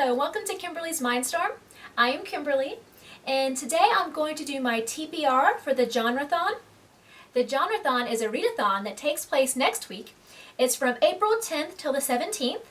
Hello, welcome to Kimberly's Mindstorm. I am Kimberly, and today I'm going to do my TBR for the Genrethon. The Genrethon is a read-a-thon that takes place next week. It's from April 10th till the 17th.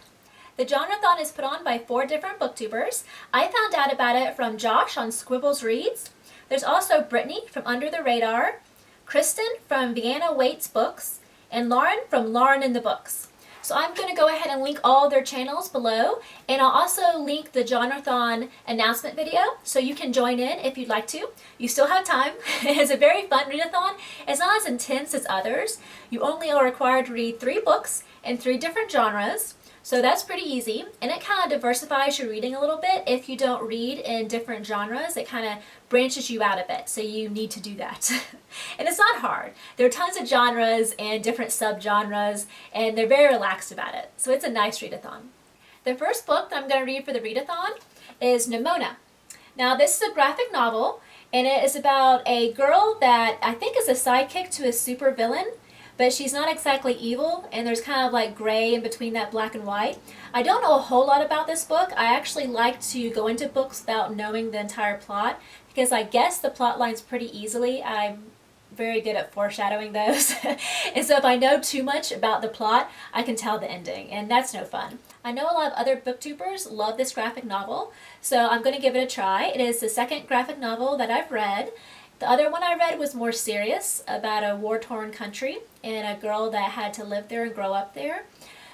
The Genrethon is put on by 4 different booktubers. I found out about it from Josh on Squibbles Reads. There's also Brittany from Under the Radar, Kristen from Vienna Waits Books, and Lauren from Lauren in the Books. So I'm going to go ahead and link all their channels below, and I'll also link the Genrethon announcement video so you can join in if you'd like to. You still have time. It's a very fun read-a-thon. It's not as intense as others. You only are required to read 3 books in 3 different genres. So that's pretty easy, and it kind of diversifies your reading a little bit. If you don't read in different genres, it kind of branches you out a bit, so you need to do that. And it's not hard. There are tons of genres and different subgenres, and they're very relaxed about it. So it's a nice read-a-thon. The first book that I'm going to read for the read-a-thon is Nimona. Now this is a graphic novel, and it is about a girl that I think is a sidekick to a super villain. But she's not exactly evil, and there's kind of like gray in between that black and white. I don't know a whole lot about this book. I actually like to go into books without knowing the entire plot, because I guess the plot lines pretty easily. I'm very good at foreshadowing those. And so if I know too much about the plot, I can tell the ending, and that's no fun. I know a lot of other booktubers love this graphic novel, so I'm going to give it a try. It is the second graphic novel that I've read. The other one I read was more serious, about a war-torn country and a girl that had to live there and grow up there.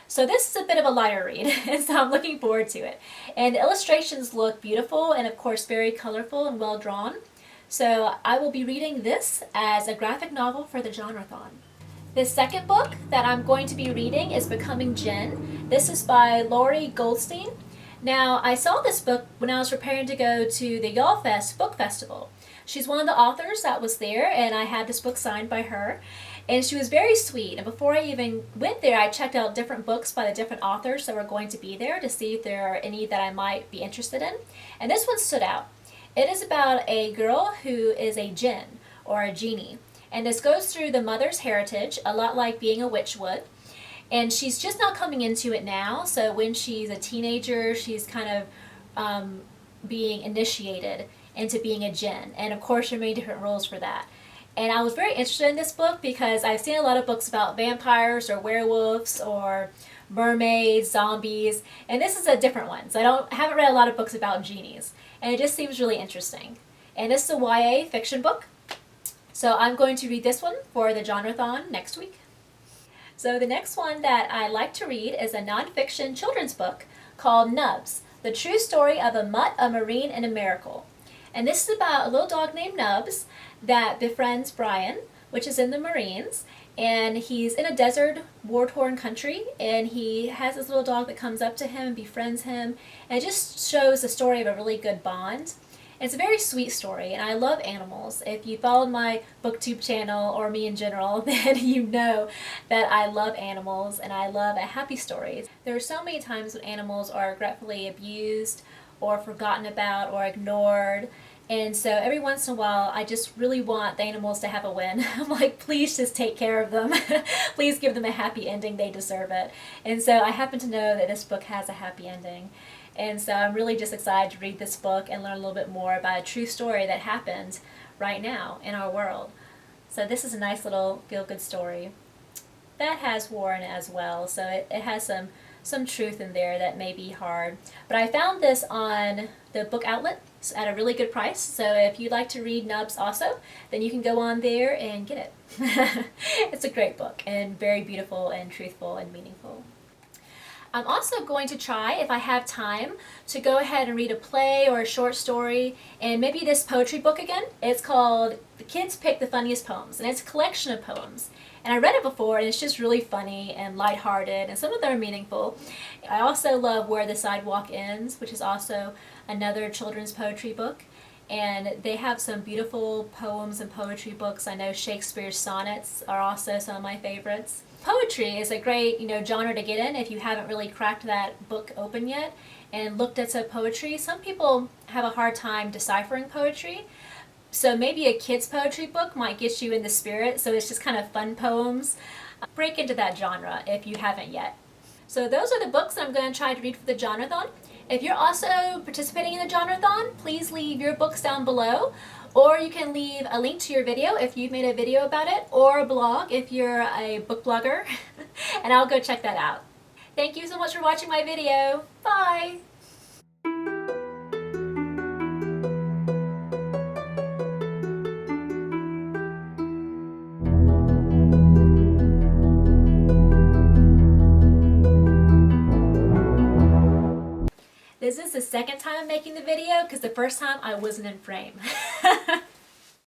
So this is a bit of a lighter read, and so I'm looking forward to it. And the illustrations look beautiful and of course very colorful and well drawn. So I will be reading this as a graphic novel for the Genrethon. The second book that I'm going to be reading is Becoming Jen. This is by Lori Goldstein. Now I saw this book when I was preparing to go to the Y'all Fest Book Festival. She's one of the authors that was there, and I had this book signed by her. And she was very sweet. And before I even went there, I checked out different books by the different authors that were going to be there to see if there are any that I might be interested in. And this one stood out. It is about a girl who is a djinn, or a genie. And this goes through the mother's heritage, a lot like being a witch would. And she's just not coming into it now. So when she's a teenager, she's kind of being initiated into being a djinn, and of course there are many different rules for that. And I was very interested in this book because I've seen a lot of books about vampires or werewolves or mermaids, zombies, and this is a different one. So I haven't read a lot of books about genies, and it just seems really interesting. And this is a YA fiction book, so I'm going to read this one for the Genrethon next week. So the next one that I like to read is a nonfiction children's book called Nubs, The True Story of a Mutt, a Marine, and a Miracle. And this is about a little dog named Nubs that befriends Brian, which is in the Marines, and he's in a desert, war-torn country, and he has this little dog that comes up to him and befriends him, and it just shows the story of a really good bond. And it's a very sweet story, and I love animals. If you followed my BookTube channel, or me in general, then you know that I love animals, and I love happy stories. There are so many times when animals are regretfully abused, or forgotten about, or ignored. And so every once in a while, I just really want the animals to have a win. I'm like, please just take care of them. Please give them a happy ending. They deserve it. And so I happen to know that this book has a happy ending. And so I'm really just excited to read this book and learn a little bit more about a true story that happened right now in our world. So this is a nice little feel-good story that has war in it as well. So it has some truth in there that may be hard. But I found this on the book outlet at a really good price, so if you'd like to read Nubs also, then you can go on there and get it. It's a great book, and very beautiful and truthful and meaningful. I'm also going to try, if I have time, to go ahead and read a play or a short story, and maybe this poetry book again. It's called The Kids Pick the Funniest Poems, and it's a collection of poems. And I read it before, and it's just really funny and lighthearted, and some of them are meaningful. I also love Where the Sidewalk Ends, which is also another children's poetry book. And they have some beautiful poems and poetry books. I know Shakespeare's sonnets are also some of my favorites. Poetry is a great, genre to get in if you haven't really cracked that book open yet and looked at some poetry. Some people have a hard time deciphering poetry. So maybe a kid's poetry book might get you in the spirit, so it's just kind of fun poems. Break into that genre if you haven't yet. So those are the books that I'm going to try to read for the Genrethon. If you're also participating in the Genrethon, please leave your books down below, or you can leave a link to your video if you've made a video about it, or a blog if you're a book blogger, and I'll go check that out. Thank you so much for watching my video. Bye! This is the second time I'm making the video because the first time I wasn't in frame.